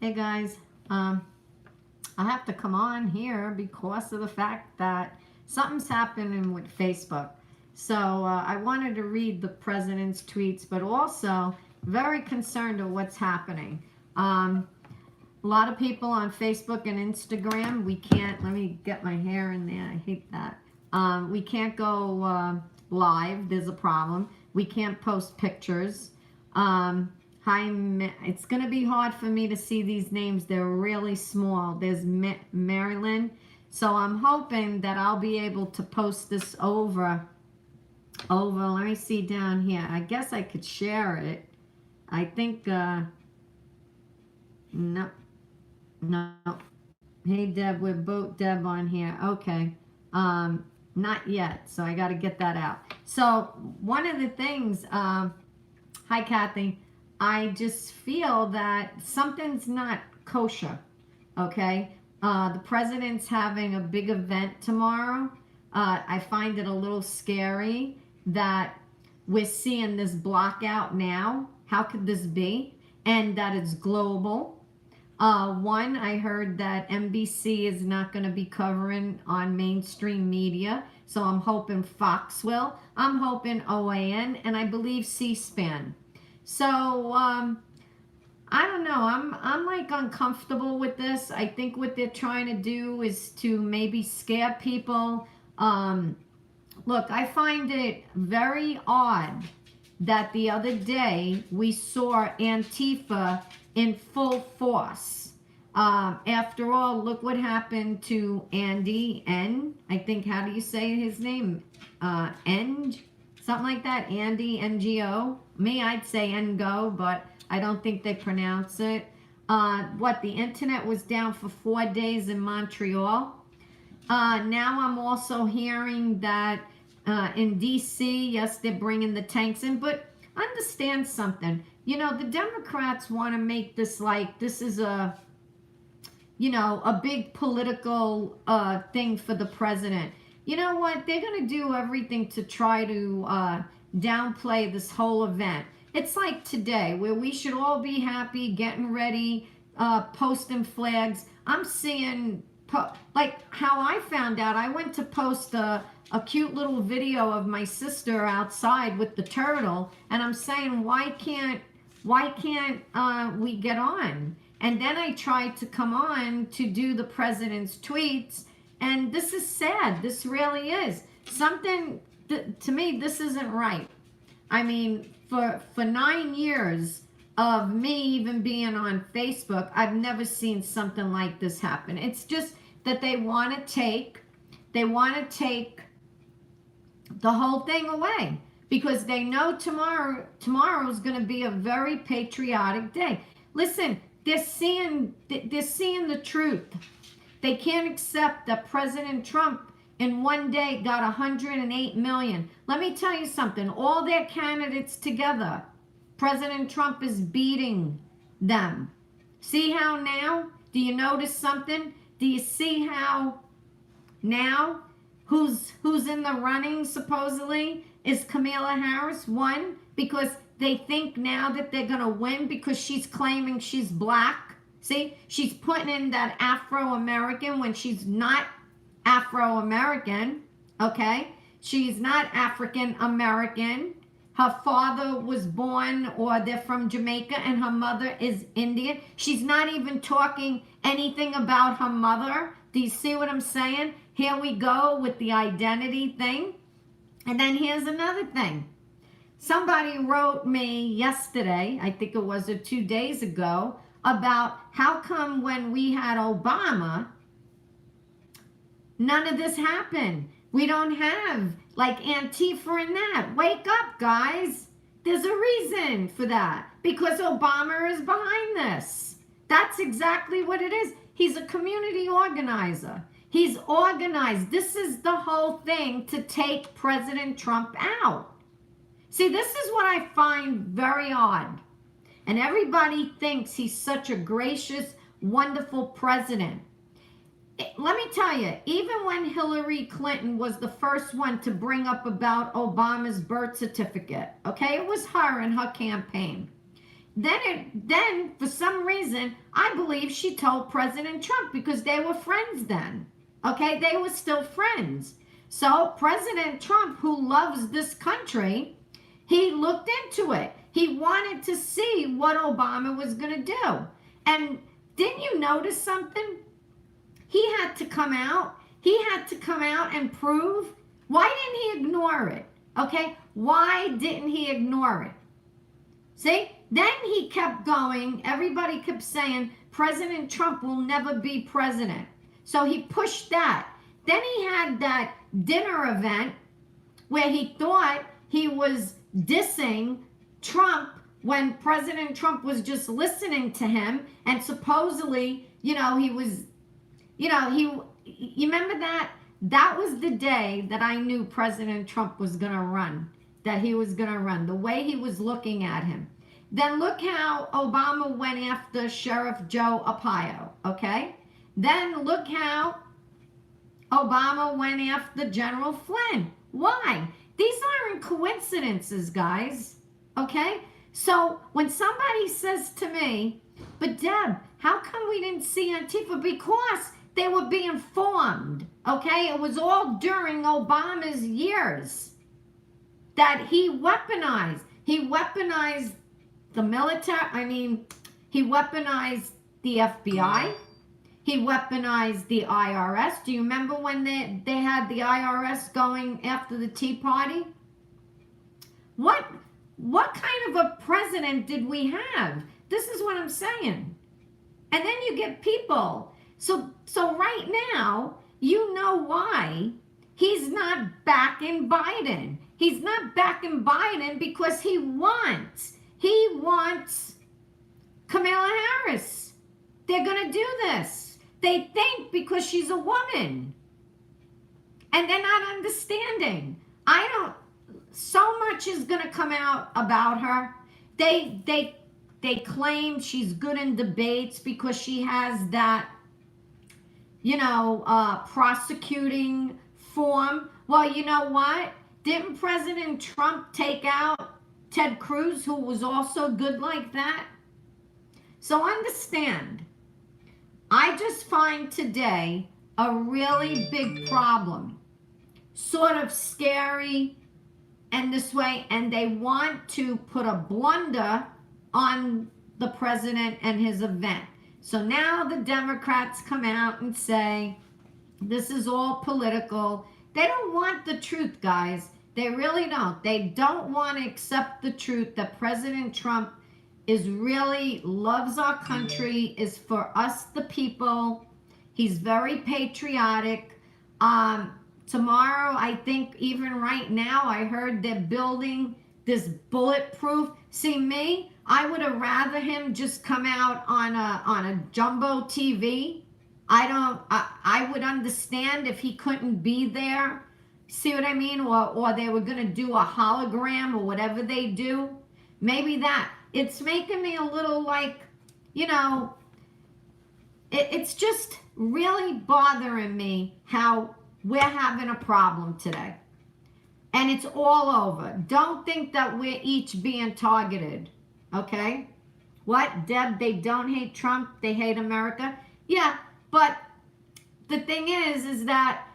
Hey guys, I have to come on here because of the fact that something's happening with Facebook. So I wanted to read the president's tweets, but also very concerned of what's happening. A lot of people on Facebook and Instagram, we can't, let me get my hair in there, I hate that. We can't go live, there's a problem. We can't post pictures. It's going to be hard for me to see these names. They're really small. There's Maryland. So I'm hoping that I'll be able to post this over. Let me see down here. I guess I could share it. I think, no. Hey, Deb, we're both Deb on here. Okay. Not yet. So I got to get that out. So one of the things, hi, Kathy. I just feel that something's not kosher, okay? The president's having a big event tomorrow. I find it a little scary that we're seeing this blockout now. How could this be? And that it's global. One, I heard that NBC is not going to be covering on mainstream media, so I'm hoping Fox will. I'm hoping OAN, and I believe C-SPAN. So, I don't know. I'm like uncomfortable with this. I think what they're trying to do is to maybe scare people. Look, I find it very odd that the other day we saw Antifa in full force. After all, look what happened to Andy N. I think, how do you say his name? N. Something like that, Andy, NGO. Me, I'd say NGO, but I don't think they pronounce it. The internet was down for 4 days in Montreal. Now I'm also hearing that in DC, yes, they're bringing the tanks in, but understand something. You know, the Democrats want to make this like, this is a, you know, a big political thing for the president. You know what? They're going to do everything to try to downplay this whole event. It's like today where we should all be happy, getting ready, posting flags. I'm seeing, like how I found out, I went to post a cute little video of my sister outside with the turtle. And I'm saying, why can't we get on? And then I tried to come on to do the president's tweets. And this is sad. This really is. Something, to me, this isn't right. I mean, for 9 years of me even being on Facebook, I've never seen something like this happen. It's just that they want to take the whole thing away because they know tomorrow's going to be a very patriotic day. Listen, they're seeing the truth. They can't accept that President Trump in one day got 108 million. Let me tell you something. All their candidates together, President Trump is beating them. See how now? Do you notice something? Do you see how now who's in the running supposedly is Kamala Harris? One, because they think now that they're going to win because she's claiming she's black. See, she's putting in that Afro-American when she's not Afro-American, okay? She's not African-American. Her father was born, or they're from Jamaica, and her mother is Indian. She's not even talking anything about her mother. Do you see what I'm saying? Here we go with the identity thing. And then here's another thing. Somebody wrote me yesterday, I think it was 2 days ago, about how come when we had Obama, none of this happened. We don't have like Antifa and that. Wake up, guys. There's a reason for that. Because Obama is behind this. That's exactly what it is. He's a community organizer. He's organized. This is the whole thing to take President Trump out. See, this is what I find very odd. And everybody thinks he's such a gracious, wonderful president. Let me tell you, even when Hillary Clinton was the first one to bring up about Obama's birth certificate, okay, it was her and her campaign. then for some reason, I believe she told President Trump because they were friends then. Okay, they were still friends. So President Trump, who loves this country, he looked into it. He wanted to see what Obama was going to do. And didn't you notice something? He had to come out. He had to come out and prove. Why didn't he ignore it? Okay, why didn't he ignore it? See, then he kept going. Everybody kept saying President Trump will never be president. So he pushed that. Then he had that dinner event where he thought he was dissing Trump when President Trump was just listening to him, and supposedly, he was, you remember that? That was the day that I knew President Trump was going to run, that he was going to run, the way he was looking at him. Then look how Obama went after Sheriff Joe Arpaio, okay? Then look how Obama went after General Flynn. Why? These aren't coincidences, guys, okay? So when somebody says to me, but Deb, how come we didn't see Antifa? Because they were being formed, okay? It was all during Obama's years that he weaponized. He weaponized the military. He weaponized the FBI. He weaponized the IRS. Do you remember when they had the IRS going after the Tea Party? What kind of a president did we have? This is what I'm saying. And then you get people. So right now, you know why he's not backing Biden. He's not backing Biden because he wants Kamala Harris. They're going to do this. They think because she's a woman. And they're not understanding. So much is going to come out about her. They claim she's good in debates because she has that, prosecuting form. Well, you know what? Didn't President Trump take out Ted Cruz, who was also good like that? So understand, I just find today a really big problem, sort of scary and this way, and they want to put a blunder on the president and his event. So now the Democrats come out and say, this is all political. They don't want the truth, guys. They really don't. They don't want to accept the truth that President Trump really loves our country, is for us the people. He's very patriotic. Tomorrow, I think even right now, I heard they're building this bulletproof. See me, I would have rather him just come out on a jumbo TV. I would understand if he couldn't be there. See what I mean? Or they were going to do a hologram or whatever they do. Maybe that. It's making me a little like, it's just really bothering me how we're having a problem today. And it's all over. Don't think that we're each being targeted. Okay? What? Deb, they don't hate Trump. They hate America. Yeah, but the thing is that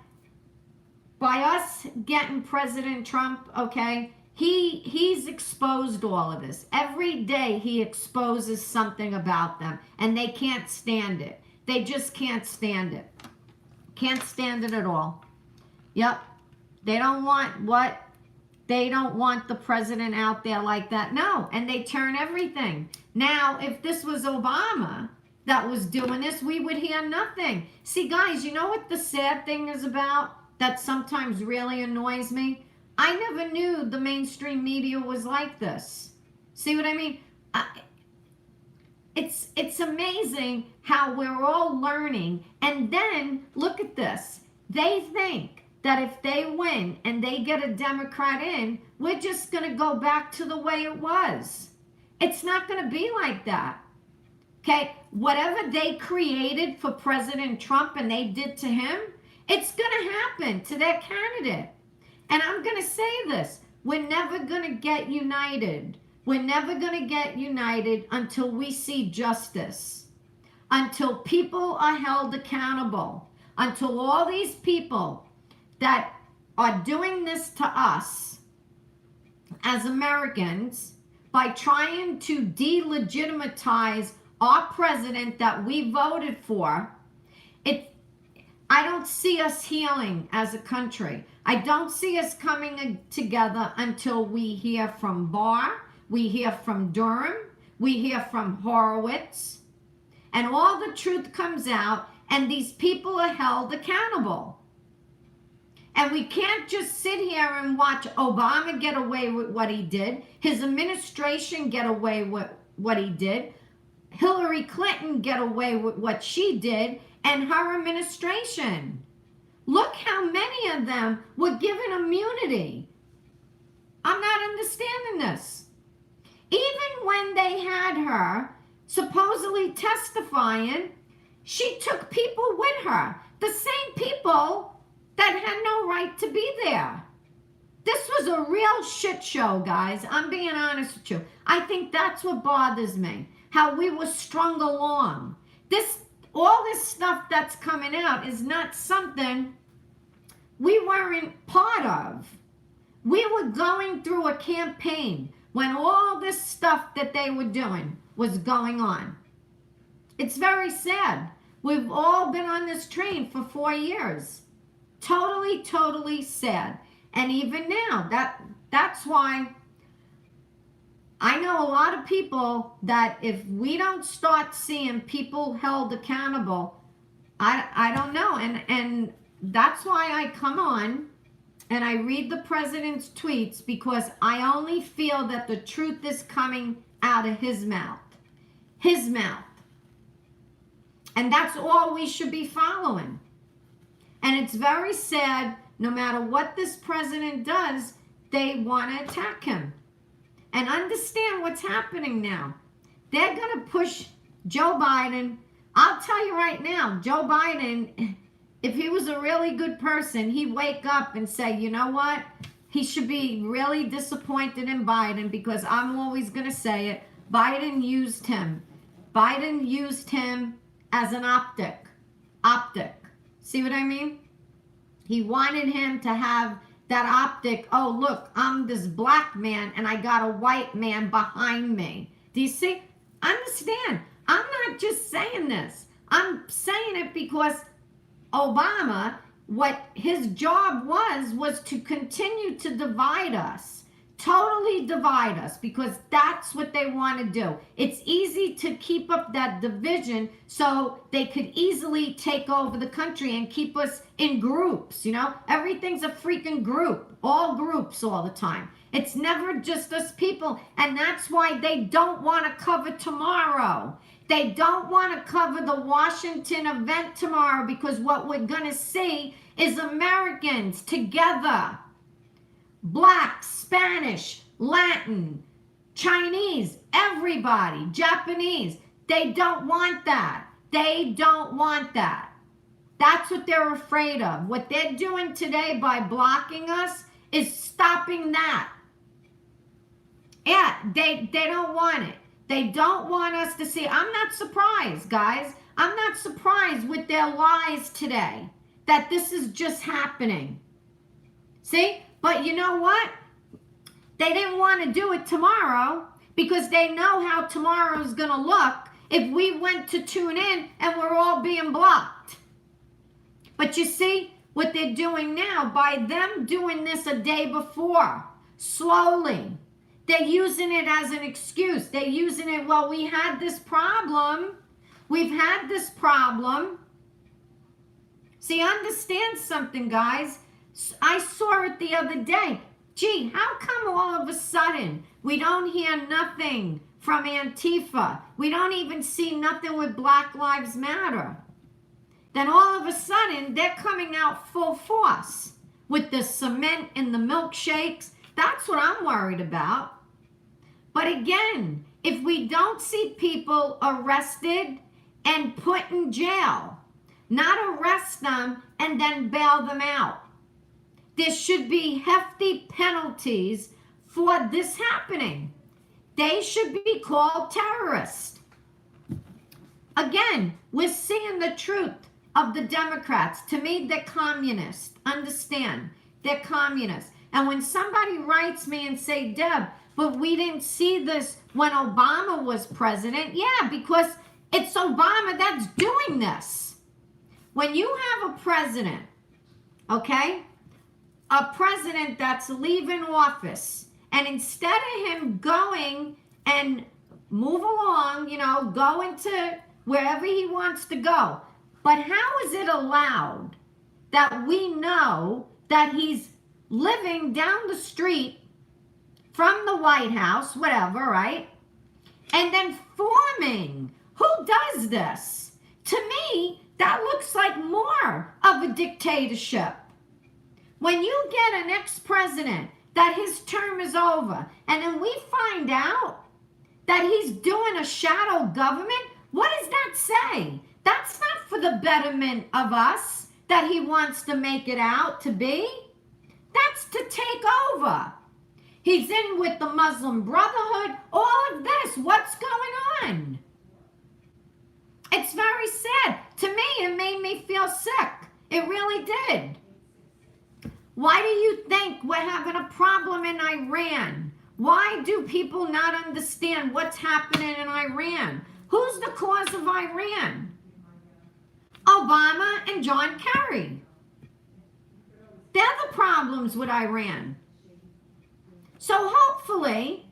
by us getting President Trump, okay, he's exposed all of this. Every day he exposes something about them, and they can't stand it. They just can't stand it. Can't stand it at all. Yep. They don't want what? They don't want the president out there like that. No, and they turn everything. Now, if this was Obama that was doing this, we would hear nothing. See, guys, you know what the sad thing is about that sometimes really annoys me? I never knew the mainstream media was like this. See what I mean? It's amazing how we're all learning. And then, look at this. They think that if they win and they get a Democrat in, we're just going to go back to the way it was. It's not going to be like that. Okay? Whatever they created for President Trump and they did to him, it's going to happen to their candidate. And I'm going to say this. We're never going to get united. We're never going to get united until we see justice, until people are held accountable, until all these people that are doing this to us as Americans by trying to delegitimize our president that we voted for, I don't see us healing as a country. I don't see us coming together until we hear from Barr, we hear from Durham, we hear from Horowitz, and all the truth comes out, and these people are held accountable. And we can't just sit here and watch Obama get away with what he did, his administration get away with what he did, Hillary Clinton get away with what she did, and her administration. Look how many of them were given immunity. I'm not understanding this. Even when they had her supposedly testifying, she took people with her. The same people that had no right to be there. This was a real shit show, guys. I'm being honest with you. I think that's what bothers me. How we were strung along. All this stuff that's coming out is not something we weren't part of. We were going through a campaign when all this stuff that they were doing was going on. It's very sad. We've all been on this train for 4 years. Totally, totally sad. And even now, that's why I know a lot of people that if we don't start seeing people held accountable, I don't know. And that's why I come on and I read the president's tweets, because I only feel that the truth is coming out of his mouth. His mouth. And that's all we should be following. And it's very sad, no matter what this president does, they want to attack him. And understand what's happening now. They're going to push Joe Biden. I'll tell you right now, Joe Biden, if he was a really good person, he'd wake up and say, you know what? He should be really disappointed in Biden, because I'm always going to say it. Biden used him. Biden used him as an optic. See what I mean? He wanted him to have that optic. Oh, look, I'm this black man and I got a white man behind me. Do you see? Understand, I'm not just saying this. I'm saying it because Obama, what his job was to continue to divide us. Totally divide us, because that's what they want to do. It's easy to keep up that division so they could easily take over the country and keep us in groups, you know? Everything's a freaking group, all groups all the time. It's never just us people, and that's why they don't want to cover tomorrow. They don't want to cover the Washington event tomorrow, because what we're going to see is Americans together. Black, Spanish, Latin, Chinese, everybody, Japanese. They don't want that. They don't want that. That's what they're afraid of. What they're doing today by blocking us is stopping that. Yeah, they don't want it. They don't want us to see. I'm not surprised, guys. I'm not surprised with their lies today that this is just happening. See? But you know what? They didn't want to do it tomorrow, because they know how tomorrow is going to look if we went to tune in and we're all being blocked. But you see what they're doing now by them doing this a day before, slowly. They're using it as an excuse. They're using it, well, we had this problem. We've had this problem. See, understand something, guys. I saw it the other day. Gee, how come all of a sudden we don't hear nothing from Antifa? We don't even see nothing with Black Lives Matter. Then all of a sudden they're coming out full force with the cement and the milkshakes. That's what I'm worried about. But again, if we don't see people arrested and put in jail, not arrest them and then bail them out. There should be hefty penalties for this happening. they should be called terrorists. Again, we're seeing the truth of the Democrats. To me, they're communists. Understand? They're communists. And when somebody writes me and say, Deb, but we didn't see this when Obama was president. Yeah, because it's Obama that's doing this. When you have a president, okay, a president that's leaving office, and instead of him going and move along, you know, go into wherever he wants to go, but how is it allowed that we know that he's living down the street from the White House, whatever, right? And then forming. Who does this? To me, that looks like more of a dictatorship. When you get an ex-president that his term is over, and then we find out that he's doing a shadow government, what does that say? That's not for the betterment of us that he wants to make it out to be. That's to take over. He's in with the Muslim Brotherhood, all of this. What's going on? It's very sad. To me, it made me feel sick. It really did. Why do you think we're having a problem in Iran? Why do people not understand what's happening in Iran? Who's the cause of Iran? Obama and John Kerry. They're the problems with Iran. So hopefully,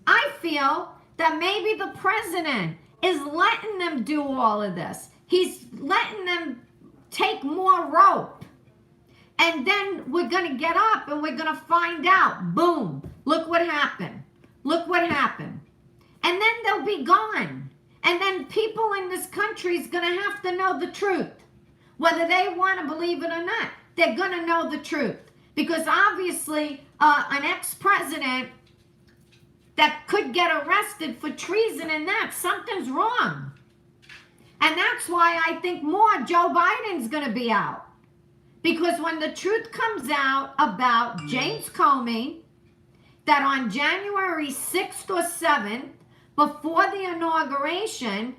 I feel that maybe the president is letting them do all of this. He's letting them take more rope. And then we're going to get up and we're going to find out. Boom. Look what happened. Look what happened. And then they'll be gone. And then people in this country is going to have to know the truth. Whether they want to believe it or not, they're going to know the truth. Because obviously, an ex-president that could get arrested for treason and that, something's wrong. And that's why I think more Joe Biden's going to be out. Because when the truth comes out about James Comey, that on January 6th or 7th, before the inauguration,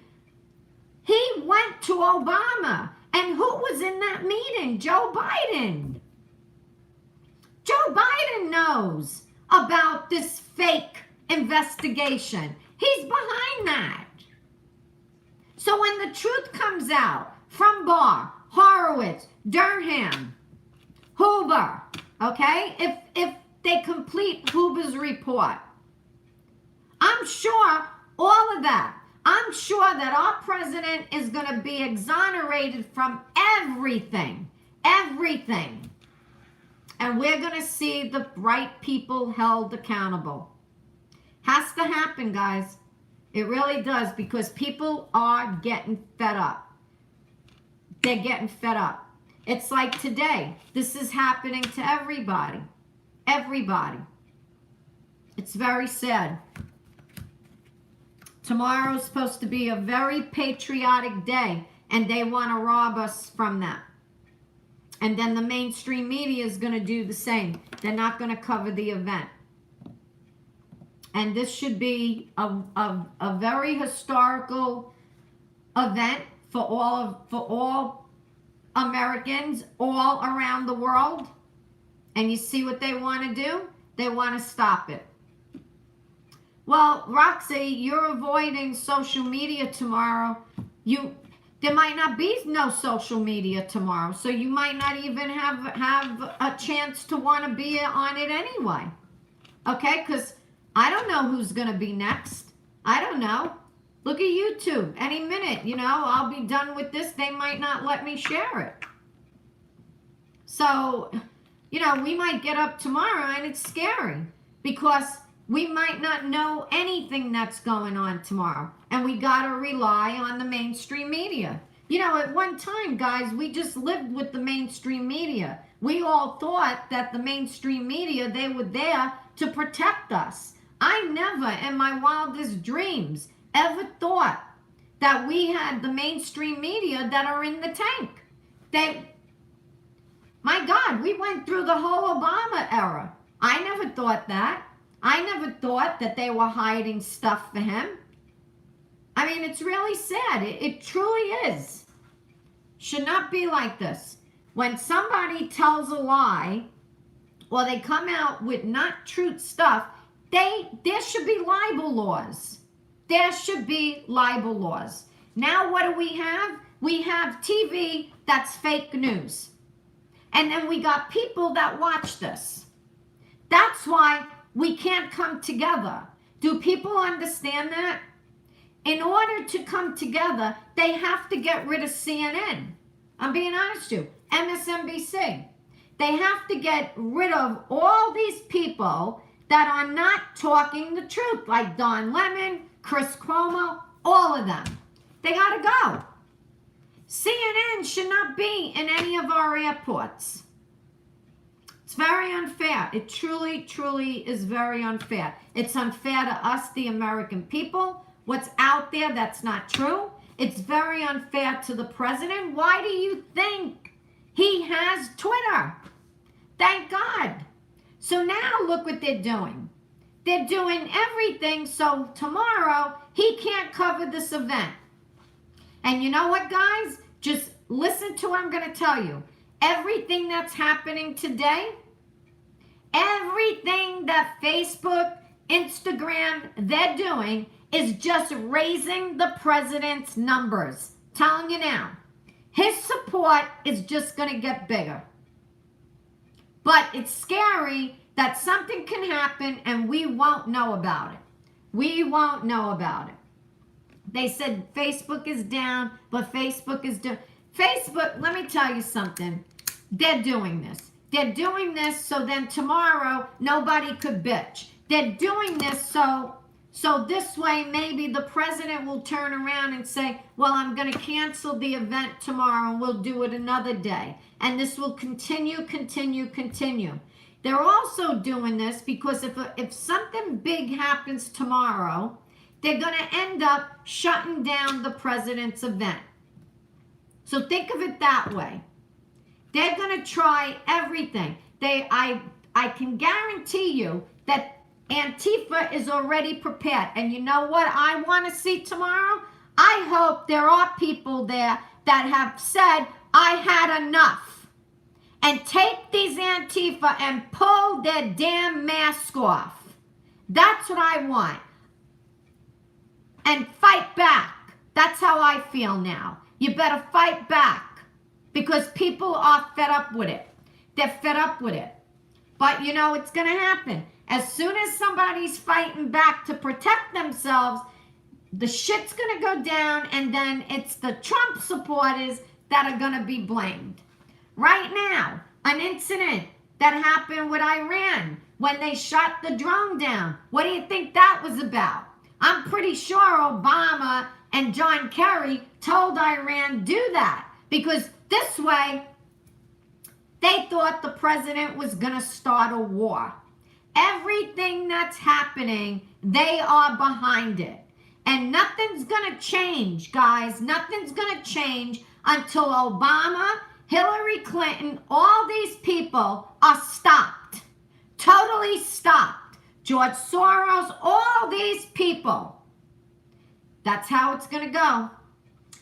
he went to Obama. And who was in that meeting? Joe Biden. Joe Biden knows about this fake investigation. He's behind that. So when the truth comes out from Barr, Horowitz, Durham, Hoover, okay, if they complete Hoover's report, I'm sure all of that, I'm sure that our president is going to be exonerated from everything. And we're going to see the right people held accountable. Has to happen, guys. It really does, because people are getting fed up. They're getting fed up. It's like today. This is happening to everybody. Everybody. It's very sad. Tomorrow is supposed to be a very patriotic day, and they want to rob us from that. And then the mainstream media is going to do the same. They're not going to cover the event. And this should be a very historical event for all Americans all around the world. And you see what they want to do? They want to stop it. Well, Roxy, you're avoiding social media tomorrow. There might not be no social media tomorrow, so you might not even have a chance to want to be on it anyway. Okay, because I don't know who's going to be next. I don't know. Look at YouTube. Any minute, you know, I'll be done with this. They might not let me share it. So, you know, we might get up tomorrow and it's scary because we might not know anything that's going on tomorrow. And we got to rely on the mainstream media. You know, at one time, guys, we just lived with the mainstream media. We all thought that the mainstream media, they were there to protect us. I never, in my wildest dreams, ever thought that we had the mainstream media that are in the tank. My God, we went through the whole Obama era. I never thought that. I never thought that they were hiding stuff for him. I mean, it's really sad. It truly is. Should not be like this. When somebody tells a lie, or they come out with not truth stuff, there should be libel laws. There should be libel laws. Now what do we have? We have TV that's fake news. And then we got people that watch this. That's why we can't come together. Do people understand that? In order to come together, they have to get rid of CNN. I'm being honest with you. MSNBC. They have to get rid of all these people that are not talking the truth, like Don Lemon, Chris Cuomo, all of them. They got to go. CNN should not be in any of our airports. It's very unfair. It truly, truly is very unfair. It's unfair to us, the American people. What's out there that's not true. It's very unfair to the president. Why do you think he has Twitter? Thank God. So now look what they're doing. They're doing everything so tomorrow he can't cover this event. And you know what, guys? Just listen to what I'm going to tell you. Everything that's happening today, everything that Facebook, Instagram, they're doing is just raising the president's numbers. Telling you now. His support is just going to get bigger. But it's scary that something can happen and we won't know about it. We won't know about it. They said Facebook is down, but Facebook is down. Facebook, let me tell you something. They're doing this. They're doing this so then tomorrow nobody could bitch. They're doing this so this way maybe the president will turn around and say, well, I'm going to cancel the event tomorrow and we'll do it another day. And this will continue. They're also doing this because if something big happens tomorrow, they're going to end up shutting down the president's event. So think of it that way. They're going to try everything. I can guarantee you that Antifa is already prepared. And you know what I want to see tomorrow? I hope there are people there that have said, I had enough. And take these Antifa and pull their damn mask off. That's what I want. And fight back. That's how I feel now. You better fight back. Because people are fed up with it. They're fed up with it. But you know it's going to happen. As soon as somebody's fighting back to protect themselves, the shit's going to go down, and then it's the Trump supporters that are going to be blamed. Right now, an incident that happened with Iran when they shot the drone down. What do you think that was about? I'm pretty sure Obama and John Kerry told Iran do that because this way they thought the president was going to start a war. Everything that's happening, they are behind it. And nothing's going to change, guys. Nothing's going to change until Obama, Hillary Clinton, all these people are stopped. Totally stopped. George Soros, all these people. That's how it's going to go.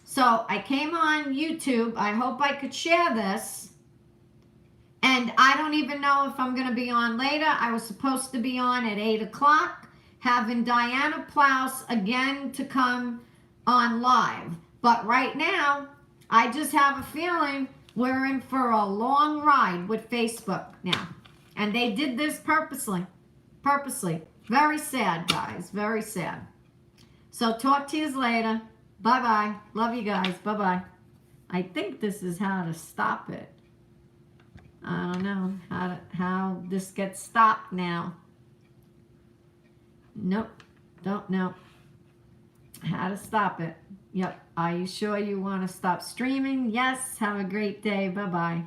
So I came on YouTube. I hope I could share this. And I don't even know if I'm going to be on later. I was supposed to be on at 8 o'clock, having Diana Plaus again to come on live. But right now, I just have a feeling we're in for a long ride with Facebook now. And they did this purposely. Purposely. Very sad, guys. Very sad. So talk to you later. Bye-bye. Love you guys. Bye-bye. I think this is how to stop it. I don't know how this gets stopped now. Nope. Don't know how to stop it. Yep. Are you sure you want to stop streaming? Yes. Have a great day. Bye-bye.